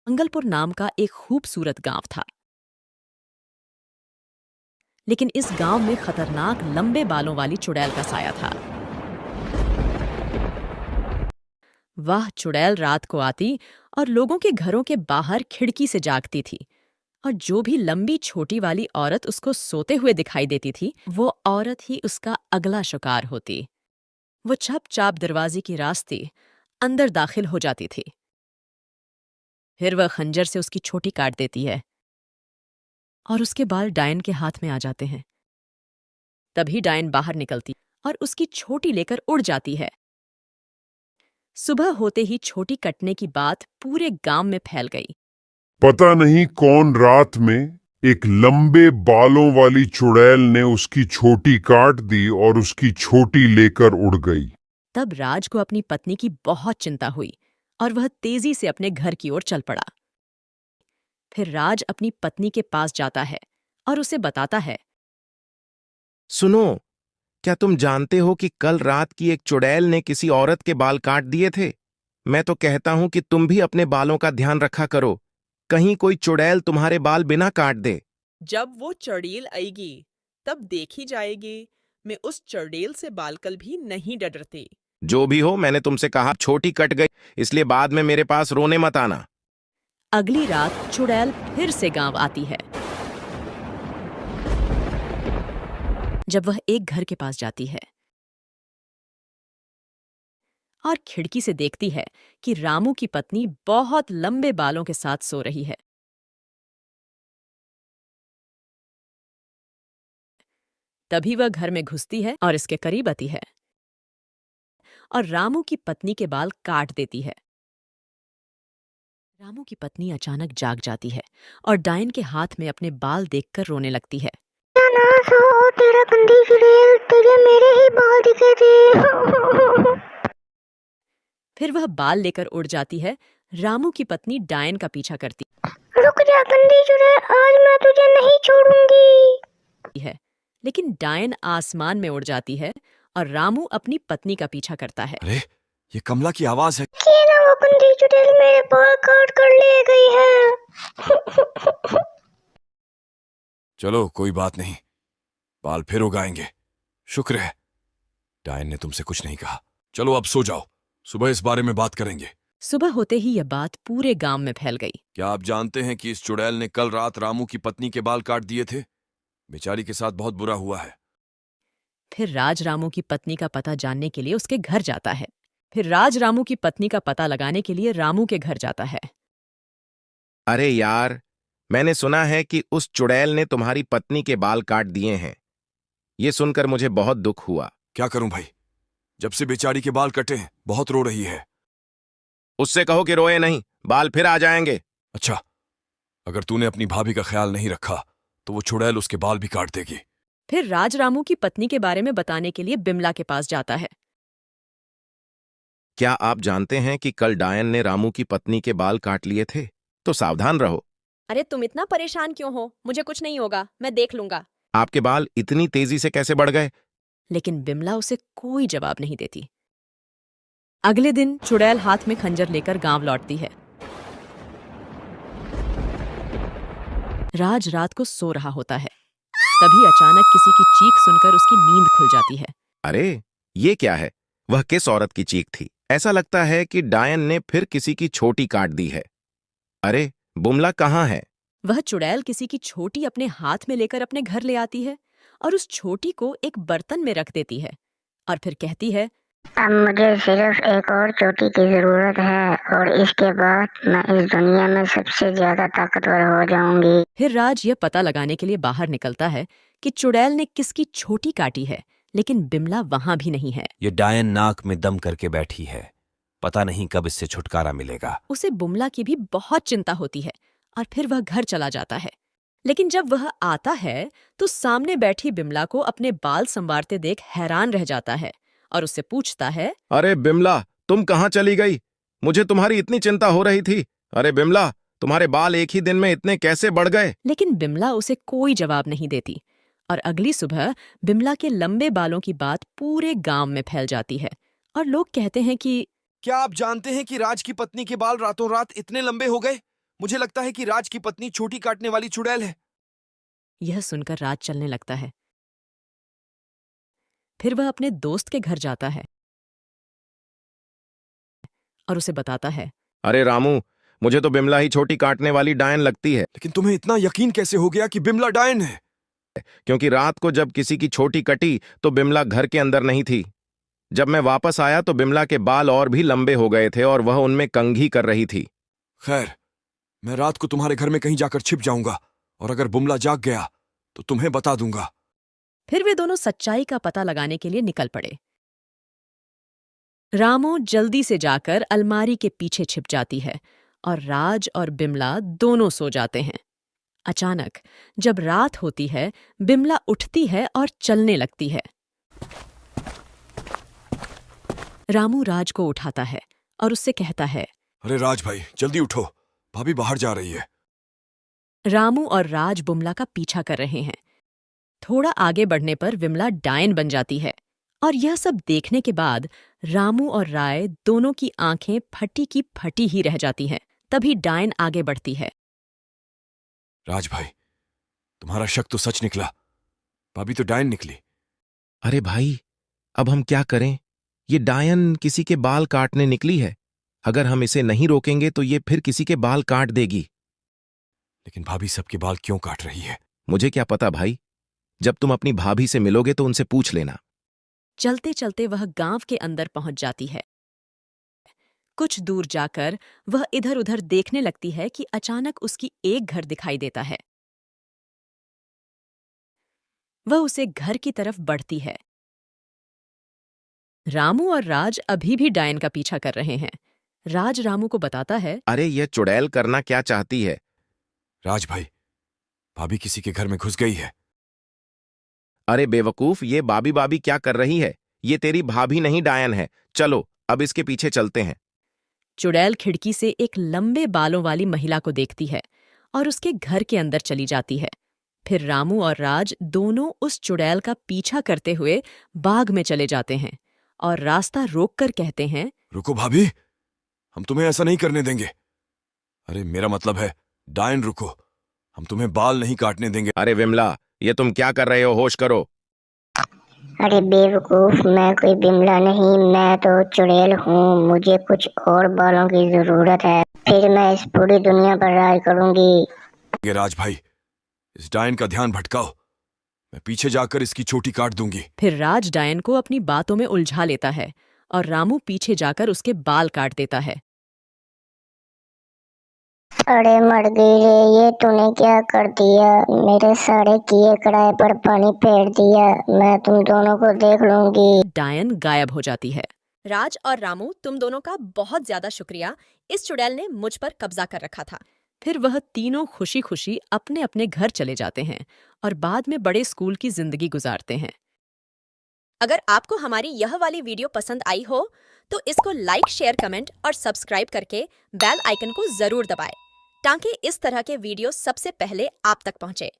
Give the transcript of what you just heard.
मंगलपुर नाम का एक खूबसूरत गांव था। लेकिन इस गांव में खतरनाक लंबे बालों वाली चुड़ैल का साया था। वह चुड़ैल रात को आती और लोगों के घरों के बाहर खिड़की से जागती थी, और जो भी लंबी छोटी वाली औरत उसको सोते हुए दिखाई देती थी, वो औरत ही उसका अगला शिकार होती। वो चुपचाप दरवाजे की रास्ते अंदर दाखिल हो जाती थी। फिर वह खंजर से उसकी छोटी काट देती है और उसके बाल डायन के हाथ में आ जाते हैं। तभी डायन बाहर निकलती और उसकी छोटी लेकर उड़ जाती है। सुबह होते ही छोटी कटने की बात पूरे गांव में फैल गई। पता नहीं कौन रात में एक लंबे बालों वाली चुड़ैल ने उसकी छोटी काट दी और उसकी छोटी लेकर उड़ गई। तब राज को अपनी पत्नी की बहुत चिंता हुई और वह तेजी से अपने घर की ओर चल पड़ा। फिर राज अपनी पत्नी के पास जाता है और उसे बताता है, सुनो, क्या तुम जानते हो कि कल रात की एक चुड़ैल ने किसी औरत के बाल काट दिए थे? मैं तो कहता हूं कि तुम भी अपने बालों का ध्यान रखा करो, कहीं कोई चुड़ैल तुम्हारे बाल बिना काट दे। जब वो चड़ेल आएगी तब देखी जाएगी। मैं उस चड़ेल से बालकल भी नहीं डरती। जो भी हो, मैंने तुमसे कहा छोटी कट गई, इसलिए बाद में मेरे पास रोने मत आना। अगली रात चुड़ैल फिर से गांव आती है। जब वह एक घर के पास जाती है और खिड़की से देखती है कि रामू की पत्नी बहुत लंबे बालों के साथ सो रही है। तभी वह घर में घुसती है और इसके करीब आती है और रामू की पत्नी के बाल काट देती है। रामू की पत्नी अचानक जाग जाती है और डायन के हाथ में अपने बाल देखकर रोने लगती है। नास हो तेरा गंदी चुड़ैल, तुझे मेरे ही बाल दिखे थे। फिर वह बाल लेकर उड़ जाती है। रामू की पत्नी डायन का पीछा करती रुक जा गंदी चुड़ैल, आज मैं तुझे नहीं छोड़ूंगी। है, लेकिन डायन आसमान में उड़ जाती है और रामू अपनी पत्नी का पीछा करता है। अरे, ये कमला की आवाज है। कि ना वो गंदी चुड़ैल मेरे बाल काट कर ले गई है। चलो कोई बात नहीं, बाल फिर उगाएंगे। शुक्र है डायन ने तुमसे कुछ नहीं कहा। चलो अब सो जाओ, सुबह इस बारे में बात करेंगे। सुबह होते ही यह बात पूरे गांव में फैल गई। क्या आप जानते हैं कि इस चुड़ैल ने कल रात रामू की पत्नी के बाल काट दिए थे? बेचारी के साथ बहुत बुरा हुआ है। फिर राज रामू की पत्नी का पता जानने के लिए उसके घर जाता है। फिर राज रामू की पत्नी का पता लगाने के लिए रामू के घर जाता है। अरे यार, मैंने सुना है कि उस चुड़ैल ने तुम्हारी पत्नी के बाल काट दिए हैं। ये सुनकर मुझे बहुत दुख हुआ। क्या करूं भाई, जब से बेचारी के बाल कटे बहुत रो रही है। उससे कहो कि रोए नहीं, बाल फिर आ जाएंगे। अच्छा, अगर तूने अपनी भाभी का ख्याल नहीं रखा तो वो चुड़ैल उसके बाल भी काट देगी। फिर राज रामू की पत्नी के बारे में बताने के लिए बिमला के पास जाता है। क्या आप जानते हैं कि कल डायन ने रामू की पत्नी के बाल काट लिए थे? तो सावधान रहो। अरे तुम इतना परेशान क्यों हो? मुझे कुछ नहीं होगा, मैं देख लूंगा। आपके बाल इतनी तेजी से कैसे बढ़ गए? लेकिन बिमला उसे कोई जवाब नहीं देती। अगले दिन चुड़ैल हाथ में खंजर लेकर गांव लौटती है। राज रात को सो रहा होता है। तभी अचानक किसी की चीख सुनकर उसकी नींद खुल जाती है। अरे, ये क्या है? वह किस औरत की चीख थी? ऐसा लगता है कि डायन ने फिर किसी की छोटी काट दी है। अरे, बुमला कहाँ है? वह चुड़ैल किसी की छोटी अपने हाथ में लेकर अपने घर ले आती है और उस छोटी को एक बर्तन में रख देती है और फिर कहती है, अब मुझे सिर्फ एक और चोटी की जरूरत है और इसके बाद मैं इस दुनिया में सबसे ज्यादा ताकतवर हो जाऊंगी। फिर राज यह पता लगाने के लिए बाहर निकलता है कि चुड़ैल ने किसकी छोटी काटी है, लेकिन बिमला वहां भी नहीं है। ये डायन नाक में दम करके बैठी है, पता नहीं कब इससे छुटकारा मिलेगा। उसे बुमला की भी बहुत चिंता होती है और फिर वह घर चला जाता है। लेकिन जब वह आता है तो सामने बैठी बिमला को अपने बाल संवारते देख हैरान रह जाता है और उससे पूछता है, अरे बिमला, तुम कहाँ चली गई? मुझे तुम्हारी इतनी चिंता हो रही थी। अरे बिमला, तुम्हारे बाल एक ही दिन में इतने कैसे बढ़ गए? लेकिन बिमला उसे कोई जवाब नहीं देती और अगली सुबह बिमला के लंबे बालों की बात पूरे गांव में फैल जाती है और लोग कहते हैं कि क्या आप जानते हैं कि राज की पत्नी के बाल रातों रात इतने लंबे हो गए? मुझे लगता है कि राज की पत्नी छोटी काटने वाली चुड़ैल है। यह सुनकर राज चलने लगता है। फिर वह अपने दोस्त के घर जाता है और उसे बताता है। अरे रामू, मुझे तो बिमला ही छोटी काटने वाली डायन लगती है, लेकिन तुम्हें इतना यकीन कैसे हो गया कि बिमला डायन है? क्योंकि रात को जब किसी की छोटी कटी तो बिमला घर के अंदर नहीं थी। जब मैं वापस आया तो बिमला के बाल और भी लंबे हो गए थे और वह उनमें कंघी कर रही थी। खैर, मैं रात को तुम्हारे घर में कहीं जाकर छिप जाऊंगा और अगर बिमला जाग गया तो तुम्हें बता दूंगा। फिर वे दोनों सच्चाई का पता लगाने के लिए निकल पड़े। रामू जल्दी से जाकर अलमारी के पीछे छिप जाती है और राज और बिमला दोनों सो जाते हैं। अचानक जब रात होती है, बिमला उठती है और चलने लगती है। रामू राज को उठाता है और उससे कहता है। अरे राज भाई, जल्दी उठो, भाभी बाहर जा रही है। रामू और राज बिमला का पीछा कर रहे हैं। थोड़ा आगे बढ़ने पर बिमला डायन बन जाती है और यह सब देखने के बाद रामू और राय दोनों की आंखें फटी की फटी ही रह जाती हैं। तभी डायन आगे बढ़ती है। राज भाई, तुम्हारा शक तो सच निकला, भाभी तो डायन निकली। अरे भाई, अब हम क्या करें? ये डायन किसी के बाल काटने निकली है। अगर हम इसे नहीं रोकेंगे तो ये फिर किसी के बाल काट देगी। लेकिन भाभी सबके बाल क्यों काट रही है? मुझे क्या पता भाई, जब तुम अपनी भाभी से मिलोगे तो उनसे पूछ लेना। चलते चलते वह गांव के अंदर पहुंच जाती है। कुछ दूर जाकर वह इधर उधर देखने लगती है कि अचानक उसकी एक घर दिखाई देता है। वह उसे घर की तरफ बढ़ती है। रामू और राज अभी भी डायन का पीछा कर रहे हैं। राज रामू को बताता है। अरे यह चुड़ैल करना क्या चाहती है? राज भाई, भाभी किसी के घर में घुस गई है। अरे बेवकूफ, ये बाबी बाबी क्या कर रही है? ये तेरी भाभी नहीं डायन है। चलो अब इसके पीछे चलते हैं। चुड़ैल खिड़की से एक लंबे बालों वाली महिला को देखती है और उसके घर के अंदर चली जाती है। फिर रामू और राज दोनों उस चुड़ैल का पीछा करते हुए बाग में चले जाते हैं और रास्ता रोककर कहते हैं। रुको भाभी, हम तुम्हें ऐसा नहीं करने देंगे। अरे मेरा मतलब है डायन, रुको, हम तुम्हें बाल नहीं काटने देंगे। अरे विमला, ये तुम क्या कर रहे हो? होश करो। अरे बेवकूफ, मैं कोई बिमला नहीं, मैं तो चुड़ैल हूँ। मुझे कुछ और बालों की जरूरत है, फिर मैं इस पूरी दुनिया पर राज करूंगी। राज भाई, इस डायन का ध्यान भटकाओ, मैं पीछे जाकर इसकी चोटी काट दूंगी। फिर राज डायन को अपनी बातों में उलझा लेता है और रामू पीछे जाकर उसके बाल काट देता है। अरे मर गई रे, ये तूने क्या कर दिया? मेरे सारे किए कड़ाई पर पानी फेर दिया। मैं तुम दोनों को देख लूंगी। डायन गायब हो जाती है। राज और रामू, तुम दोनों का बहुत ज्यादा शुक्रिया। इस चुड़ैल ने मुझ पर कब्जा कर रखा था। फिर वह तीनों खुशी खुशी अपने अपने घर चले जाते हैं और बाद में बड़े स्कूल की जिंदगी गुजारते हैं। अगर आपको हमारी यह वाली वीडियो पसंद आई हो तो इसको लाइक, शेयर, कमेंट और सब्सक्राइब करके बेल आइकन को जरूर दबाएं ताकि इस तरह के वीडियो सबसे पहले आप तक पहुंचे।